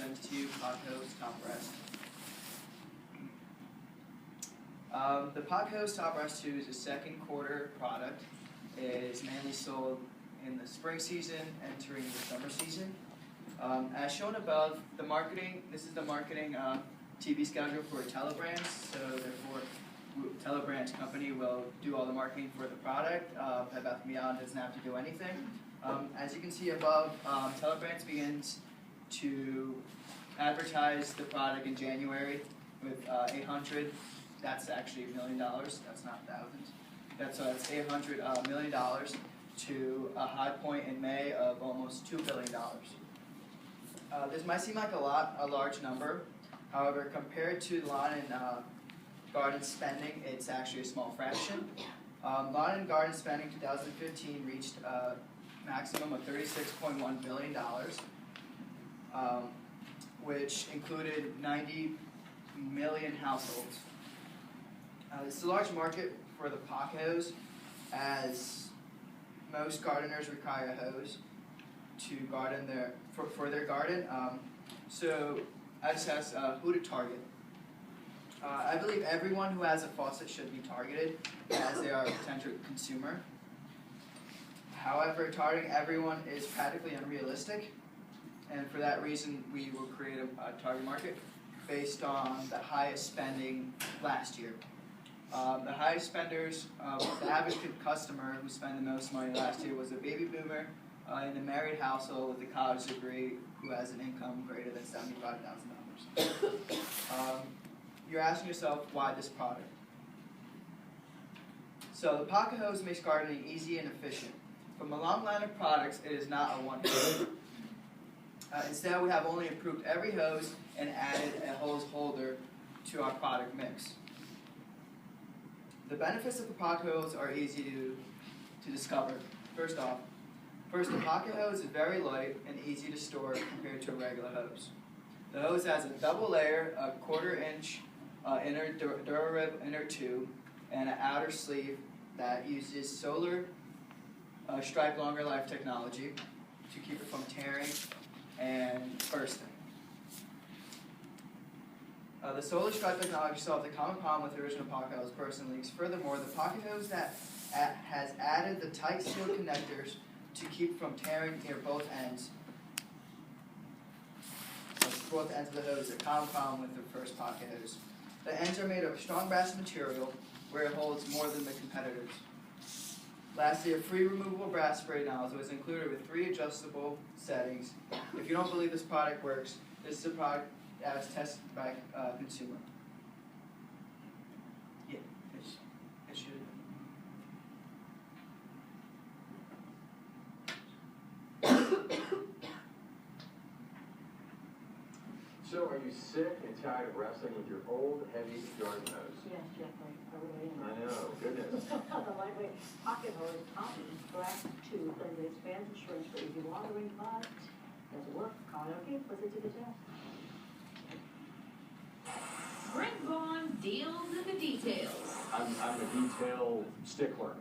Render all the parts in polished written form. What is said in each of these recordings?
presents to you Pocket Hose Top Brass. The Pocket Hose Top Brass 2 is a second quarter product. It is mainly sold in the spring season, entering the summer season. As shown above, this is the marketing TV schedule for Telebrands, so therefore Telebrands company will do all the marketing for the product. Bed Bath & Beyond doesn't have to do anything. As you can see above, Telebrands begins to advertise the product in January with 800. That's actually $1 million. That's not thousands. That's $800 million to a high point in May of almost $2 billion. This might seem like a large number. However, compared to lawn and garden spending, it's actually a small fraction. Lawn and garden spending 2015 reached a maximum of $36.1 billion, which included 90 million households. This is a large market for the pocket hose, as most gardeners require a hose to garden for their garden. So I just asked who to target. I believe everyone who has a faucet should be targeted, as they are a potential consumer. However, targeting everyone is practically unrealistic, and for that reason, we will create a target market based on the highest spending last year. The highest spenders, the average customer who spent the most money last year was a baby boomer in a married household with a college degree who has an income greater than $75,000. You're asking yourself, why this product? So the pocket hose makes gardening easy and efficient. From a long line of products, it is not a one-hose. Instead, we have only improved every hose and added a hose holder to our product mix. The benefits of the pocket hose are easy to discover. First, the pocket hose is very light and easy to store compared to a regular hose. The hose has a double layer, a 1/4 inch inner Durarib inner tube, and an outer sleeve that uses solar stripe longer life technology to keep it from tearing and bursting. The solar stripe technology solved a common problem with the original pocket hose, bursting leaks. Furthermore, the pocket hose has added the tight seal connectors to keep from tearing near both ends. Both ends of the hose, a common problem with the first pocket hose. The ends are made of strong brass material, where it holds more than the competitors. Lastly, a free removable brass spray nozzle is included with 3 adjustable settings. If you don't believe this product works, this is a product that was tested by a consumer. Yeah, it should. So, are you sick and tired of wrestling with your old, heavy garden hose? Yes, Jeffrey, I really am. I know, goodness. The lightweight pocket hose Brass 2 that expands and shrinks for easy watering, but does it work? Okay, let's get to the test. Greg Vaughn deals in the details. I'm a detail stickler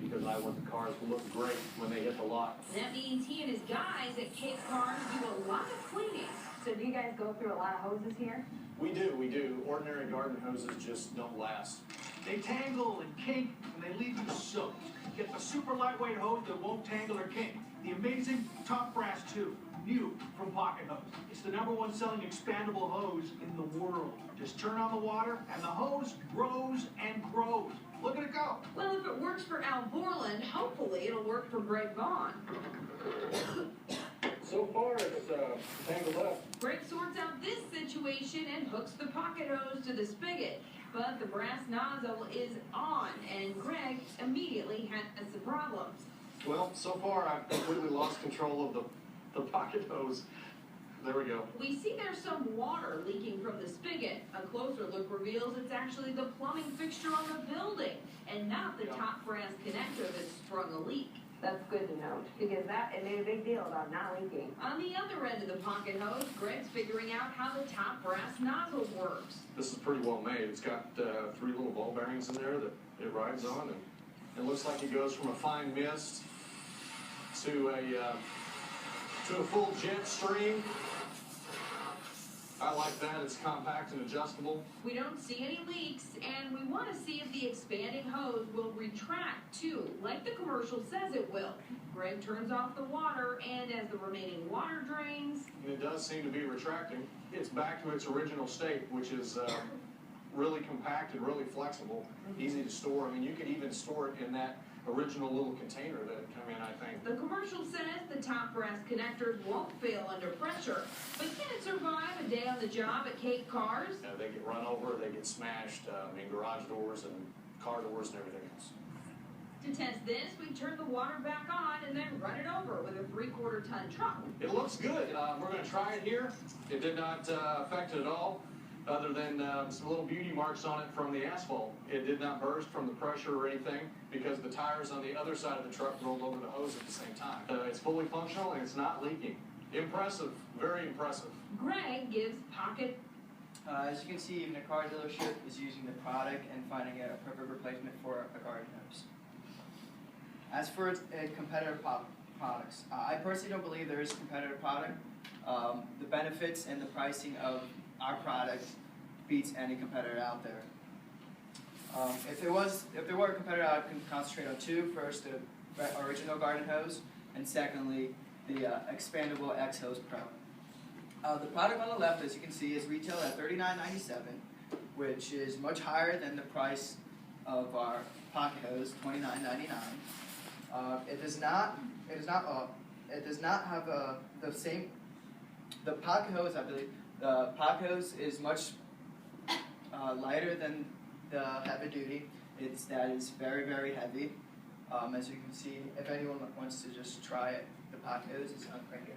because I want the cars to look great when they hit the lot. That means he and his guys at Cape Cars do a lot of cleaning. So do you guys go through a lot of hoses here? We do. Ordinary garden hoses just don't last. They tangle and kink, and they leave you soaked. Get the super lightweight hose that won't tangle or kink. The amazing Top Brass 2, new from Pocket Hose. It's the #1 selling expandable hose in the world. Just turn on the water, and the hose grows and grows. Look at it go. Well, if it works for Al Borland, hopefully it'll work for Greg Vaughn. So far, it's tangled up. Greg sorts out this situation and hooks the pocket hose to the spigot. But the brass nozzle is on, and Greg immediately has the problems. Well, so far, I've completely lost control of the pocket hose. There we go. We see there's some water leaking from the spigot. A closer look reveals it's actually the plumbing fixture on the building, and not the top brass connector that sprung a leak. That's good to note, because it made a big deal about not leaking. On the other end of the pocket hose, Greg's figuring out how the top brass nozzle works. This is pretty well made. It's got 3 little ball bearings in there that it rides on, and it looks like it goes from a fine mist to a full jet stream. I like that, it's compact and adjustable. We don't see any leaks, and we want to see if the expanding hose will retract too, like the commercial says it will. Greg turns off the water, and as the remaining water drains, And it does seem to be retracting. It's back to its original state, which is really compact and really flexible, easy to store. I mean, you could even store it in that original little container that it come in, I think. the commercial says the top brass connectors won't fail under pressure. But can it survive a day on the job at Cape Cars? They get run over, they get smashed in garage doors and car doors and everything else. To test this, we turn the water back on and then run it over with a 3/4 ton truck. It looks good. We're going to try it here. It did not affect it at all, other than some little beauty marks on it from the asphalt. It did not burst from the pressure or anything because the tires on the other side of the truck rolled over the hose at the same time. It's fully functional and it's not leaking. Impressive, very impressive. Greg gives Pocket As you can see, even a car dealership is using the product and finding a perfect replacement for a garden hose. As for competitive products, I personally don't believe there is a competitive product. The benefits and the pricing of our product beats any competitor out there. If there were a competitor, I would concentrate on two. First, the original garden hose, and secondly, the expandable X Hose Pro. The product on the left, as you can see, is retailed at $39.97, which is much higher than the price of our pocket hose, $29.99. It does not have the same. The pocket hose, I believe, the pocket hose is much lighter than the heavy duty. That is very, very heavy. As you can see, if anyone wants to just try it, the pocket hose is on right here.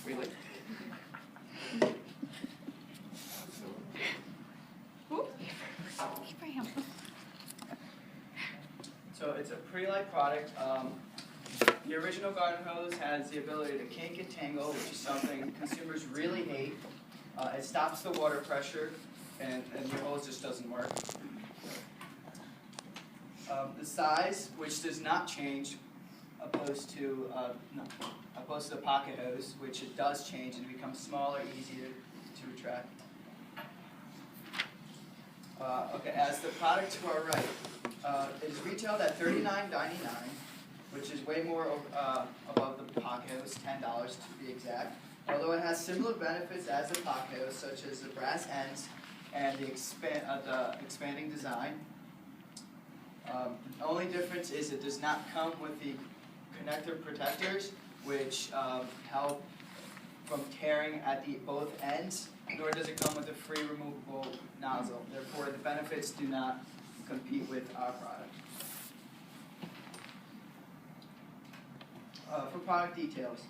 Really? So it's a pretty light product. The original garden hose has the ability to kink and tangle, which is something consumers really hate. It stops the water pressure, and your hose just doesn't work. The size, which does not change, opposed to the pocket hose, which it does change and becomes smaller, easier to retract. Okay, as the product to our right, it is retailed at $39.99, which is way more above the pocket hose, $10 to be exact. Although it has similar benefits as the pocket hose, such as the brass ends and the expanding design. The only difference is it does not come with the connector protectors, which help from tearing at both ends, nor does it come with a free removable nozzle. Therefore, the benefits do not compete with our product. For product details,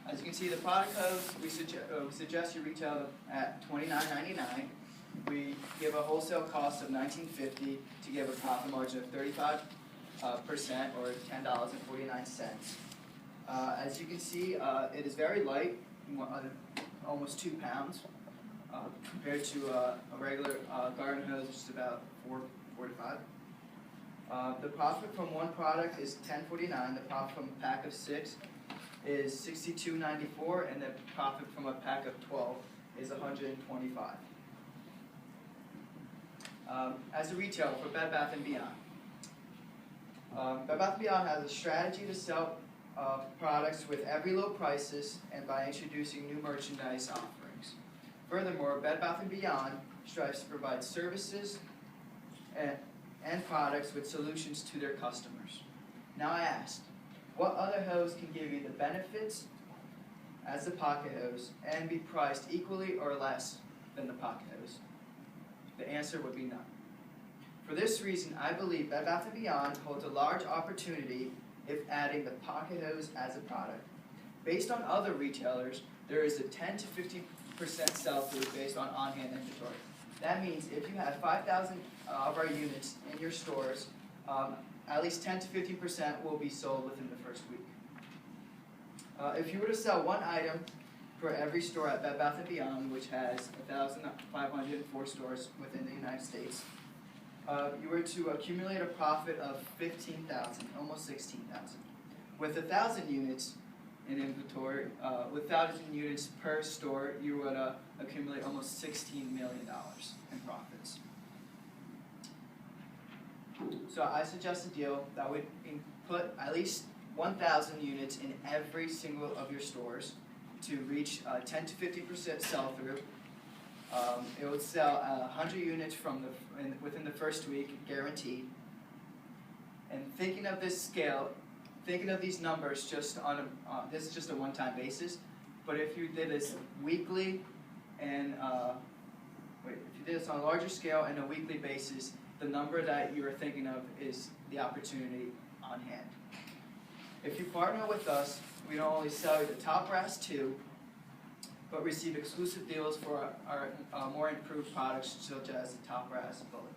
as you can see, the product hose, we suggest you retail at $29.99. We give a wholesale cost of $19.50 to give a profit margin of 35% or $10.49. As you can see, it is very light, almost 2 pounds, compared to a regular garden hose, which is about 4 to 5. The profit from one product is $10.49. The profit from a pack of 6 is $62.94, and the profit from a pack of 12 is $125. As a retailer for Bed Bath & Beyond, Bed Bath & Beyond has a strategy to sell products with every low prices and by introducing new merchandise offerings. Furthermore, Bed Bath & Beyond strives to provide services and products with solutions to their customers. Now I ask, what other hose can give you the benefits as the pocket hose and be priced equally or less than the pocket hose? The answer would be none. For this reason, I believe Bed Bath & Beyond holds a large opportunity if adding the pocket hose as a product. Based on other retailers, there is a 10 to 50% sell-through based on on-hand inventory. That means if you have 5,000 of our units in your stores, at least 10 to 50% will be sold within the first week. If you were to sell one item for every store at Bed Bath & Beyond, which has 1,504 stores within the United States, you were to accumulate a profit of 15,000, almost 16,000. With 1,000 units in inventory, with 1,000 units per store, you would accumulate almost $16 million in profits. So I suggest a deal that would put at least 1,000 units in every single of your stores to reach 10 to 50% sell-through. It would sell 100 units within the first week, guaranteed. And thinking of this scale, thinking of these numbers just on this is just a one-time basis. But if you did this weekly and if you did this on a larger scale and a weekly basis, the number that you are thinking of is the opportunity on hand. If you partner with us, we not only sell you the Top Brass 2, but receive exclusive deals for our more improved products such as the Top Brass Bullet.